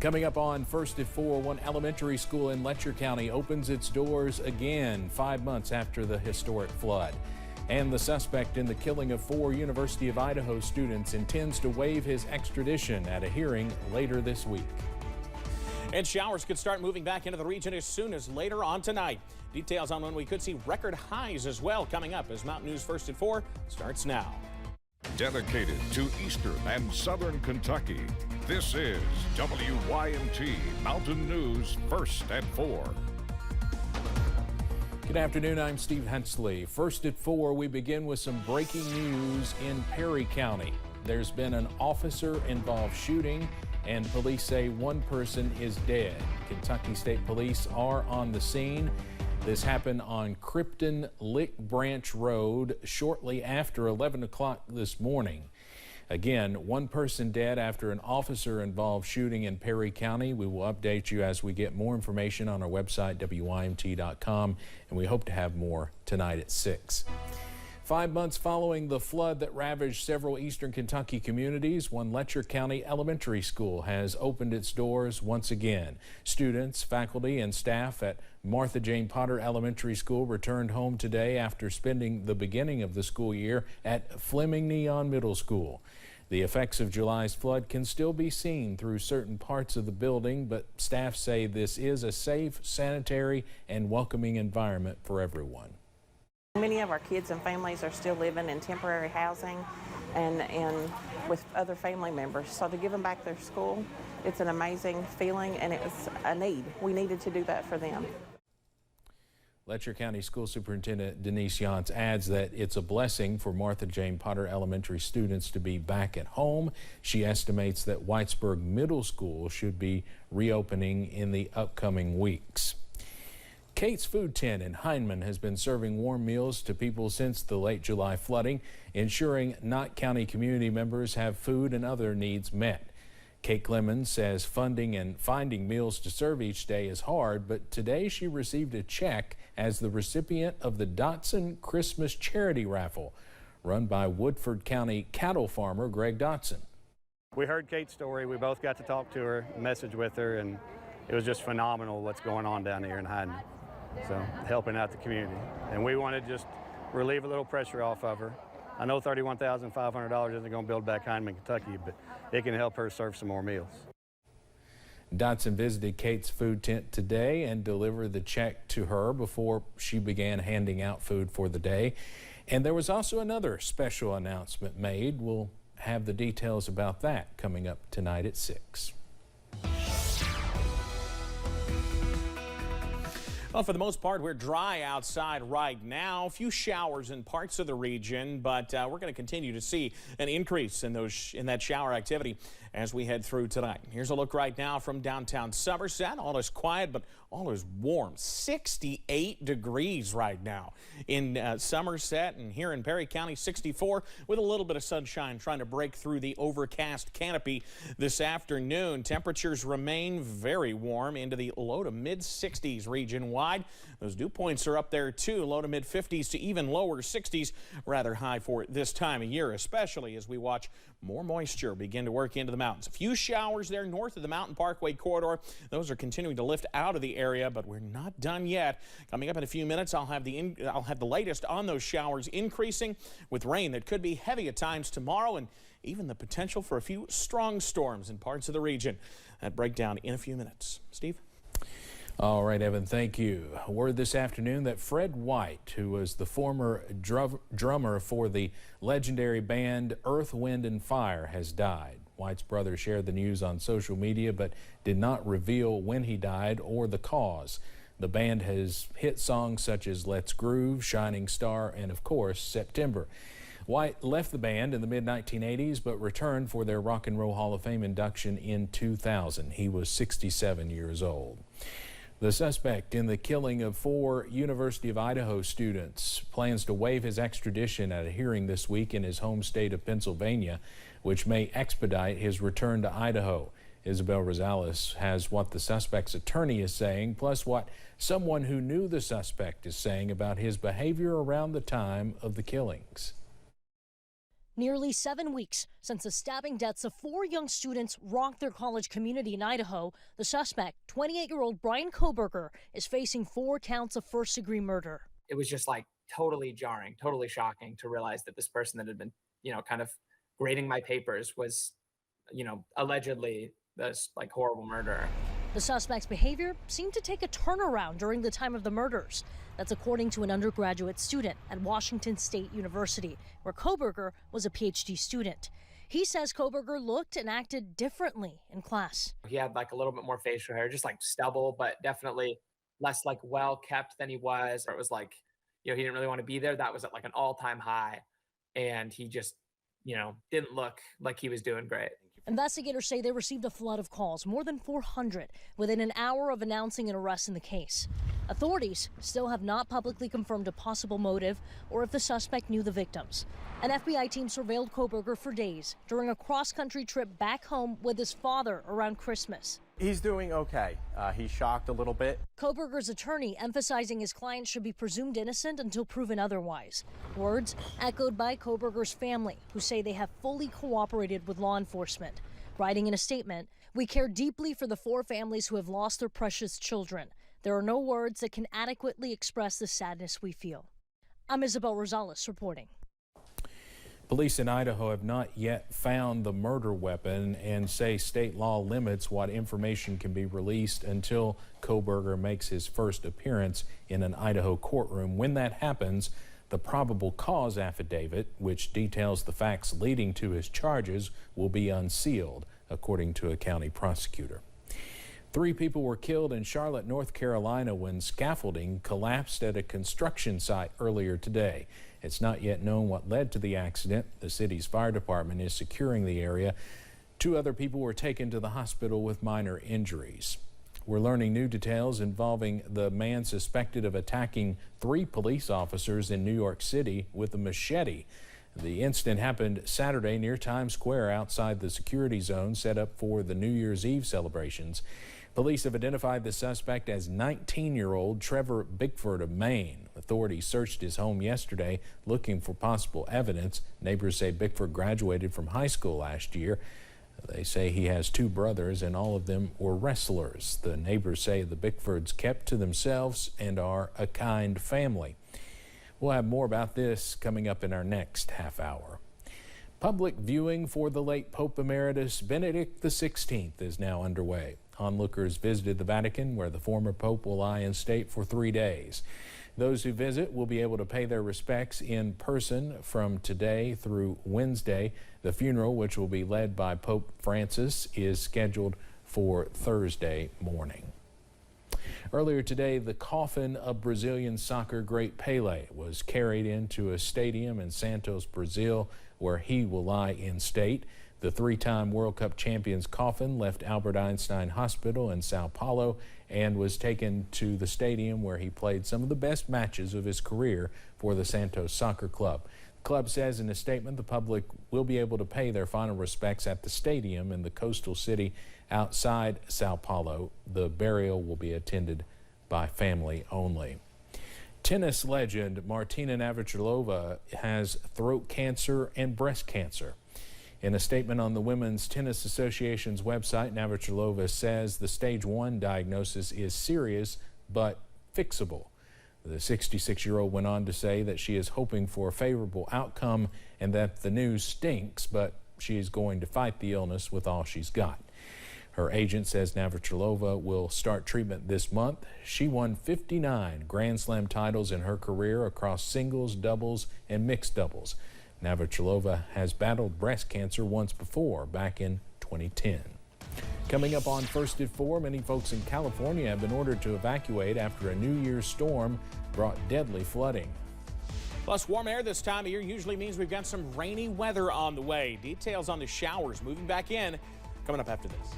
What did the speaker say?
Coming up on First at 4, one elementary school in Letcher County opens its doors again 5 months after the historic flood. And the suspect in the killing of 4 University of Idaho students intends to waive his extradition at a hearing later this week. And showers could start moving back into the region as soon as later on tonight. Details on when we could see record highs as well coming up as Mountain News First at 4 starts now. Dedicated to Eastern and Southern Kentucky, this is WYMT Mountain News First at 4. Good afternoon, I'm Steve Hensley. First at 4, we begin with some breaking news in Perry County. There's been an officer-involved shooting, and police say one person is dead. Kentucky State Police are on the scene. This happened on Krypton Lick Branch Road shortly after 11 o'clock this morning. Again, one person dead after an officer-involved shooting in Perry County. We will update you as we get more information on our website, WYMT.com, and we hope to have more tonight at 6. 5 months following the flood that ravaged several eastern Kentucky communities, one Letcher County elementary school has opened its doors once again. Students, faculty, and staff at Martha Jane Potter Elementary School returned home today after spending the beginning of the school year at Fleming Neon Middle School. The effects of July's flood can still be seen through certain parts of the building, but staff say this is a safe, sanitary, and welcoming environment for everyone. Many of our kids and families are still living in temporary housing and with other family members. So to give them back their school, it's an amazing feeling and it's a need. We needed to do that for them. Letcher County School Superintendent Denise Yantz adds that it's a blessing for Martha Jane Potter Elementary students to be back at home. She estimates that Whitesburg Middle School should be reopening in the upcoming weeks. Kate's Food Tent in Hindman has been serving warm meals to people since the late July flooding, ensuring Knott County community members have food and other needs met. Kate Clemens says funding and finding meals to serve each day is hard, but today she received a check as the recipient of the Dotson Christmas Charity Raffle, run by Woodford County cattle farmer Greg Dotson. We heard Kate's story. We both got to talk to her, message with her, and it was just phenomenal what's going on down here in Hindman. So helping out the community. And we want to just relieve a little pressure off of her. I know $31,500 isn't going to build back Hindman, Kentucky, but it can help her serve some more meals. Dotson visited Kate's Food Tent today and delivered the check to her before she began handing out food for the day. And there was also another special announcement made. We'll have the details about that coming up tonight at 6. Well, for the most part, we're dry outside right now. A few showers in parts of the region, but we're going to continue to see an increase in that shower activity as we head through tonight. Here's a look right now from downtown Somerset. All is quiet, but all is warm. 68 degrees right now in Somerset, and here in Perry County, 64 with a little bit of sunshine trying to break through the overcast canopy this afternoon. Temperatures remain very warm into the low to mid 60s region wide. Those dew points are up there too, low to mid 50s to even lower 60s, rather high for this time of year, especially as we watch more moisture begin to work into the mountains. A few showers there north of the Mountain Parkway corridor. Those are continuing to lift out of the area, but we're not done yet. Coming up in a few minutes, I'll have the latest on those showers increasing with rain that could be heavy at times tomorrow and even the potential for a few strong storms in parts of the region. That breakdown in a few minutes. Steve? All right, Evan, thank you. Word this afternoon that Fred White, who was the former drummer for the legendary band Earth, Wind and Fire, has died. White's brother shared the news on social media but did not reveal when he died or the cause. The band has hit songs such as Let's Groove, Shining Star, and of course, September. White left the band in the mid-1980s but returned for their Rock and Roll Hall of Fame induction in 2000. He was 67 years old. The suspect in the killing of 4 University of Idaho students plans to waive his extradition at a hearing this week in his home state of Pennsylvania, which may expedite his return to Idaho. Isabel Rosales has what the suspect's attorney is saying, plus what someone who knew the suspect is saying about his behavior around the time of the killings. Nearly 7 weeks since the stabbing deaths of 4 young students rocked their college community in Idaho, the suspect, 28-year-old Bryan Kohberger, is facing 4 counts of first-degree murder. It was just like totally jarring, totally shocking to realize that this person that had been, kind of grading my papers was, allegedly this like horrible murderer. The suspect's behavior seemed to take a turnaround during the time of the murders. That's according to an undergraduate student at Washington State University, where Kohberger was a PhD student. He says Kohberger looked and acted differently in class. He had like a little bit more facial hair, just like stubble, but definitely less like well kept than he was. Or it was like, he didn't really want to be there. That was at like an all-time high. And he just, didn't look like he was doing great. Investigators say they received a flood of calls, more than 400, within an hour of announcing an arrest in the case. Authorities still have not publicly confirmed a possible motive or if the suspect knew the victims. An FBI team surveilled Kohberger for days during a cross-country trip back home with his father around Christmas. He's doing okay. He's shocked a little bit. Kohberger's attorney emphasizing his client should be presumed innocent until proven otherwise. Words echoed by Kohberger's family, who say they have fully cooperated with law enforcement. Writing in a statement, "We care deeply for the 4 families who have lost their precious children. There are no words that can adequately express the sadness we feel." I'm Isabel Rosales reporting. Police in Idaho have not yet found the murder weapon and say state law limits what information can be released until Kohberger makes his first appearance in an Idaho courtroom. When that happens, the probable cause affidavit, which details the facts leading to his charges, will be unsealed, according to a county prosecutor. 3 people were killed in Charlotte, North Carolina when scaffolding collapsed at a construction site earlier today. It's not yet known what led to the accident. The city's fire department is securing the area. 2 other people were taken to the hospital with minor injuries. We're learning new details involving the man suspected of attacking 3 police officers in New York City with a machete. The incident happened Saturday near Times Square outside the security zone set up for the New Year's Eve celebrations. Police have identified the suspect as 19-year-old Trevor Bickford of Maine. Authorities searched his home yesterday looking for possible evidence. Neighbors say Bickford graduated from high school last year. They say he has 2 brothers and all of them were wrestlers. The neighbors say the Bickfords kept to themselves and are a kind family. We'll have more about this coming up in our next half hour. Public viewing for the late Pope Emeritus Benedict XVI is now underway. Onlookers visited the Vatican, where the former Pope will lie in state for 3 days. Those who visit will be able to pay their respects in person from today through Wednesday. The funeral, which will be led by Pope Francis, is scheduled for Thursday morning. Earlier today, the coffin of Brazilian soccer great Pelé was carried into a stadium in Santos, Brazil, where he will lie in state. The 3-time World Cup champion's coffin left Albert Einstein Hospital in Sao Paulo and was taken to the stadium where he played some of the best matches of his career for the Santos Soccer Club. The club says in a statement the public will be able to pay their final respects at the stadium in the coastal city outside Sao Paulo. The burial will be attended by family only. Tennis legend Martina Navratilova has throat cancer and breast cancer. In a statement on the Women's Tennis Association's website, Navratilova says the stage 1 diagnosis is serious but fixable. The 66-year-old went on to say that she is hoping for a favorable outcome and that the news stinks, but she is going to fight the illness with all she's got. Her agent says Navratilova will start treatment this month. She won 59 Grand Slam titles in her career across singles, doubles, and mixed doubles. Navratilova has battled breast cancer once before, back in 2010. Coming up on First at 4, many folks in California have been ordered to evacuate after a New Year's storm brought deadly flooding. Plus, warm air this time of year usually means we've got some rainy weather on the way. Details on the showers moving back in coming up after this.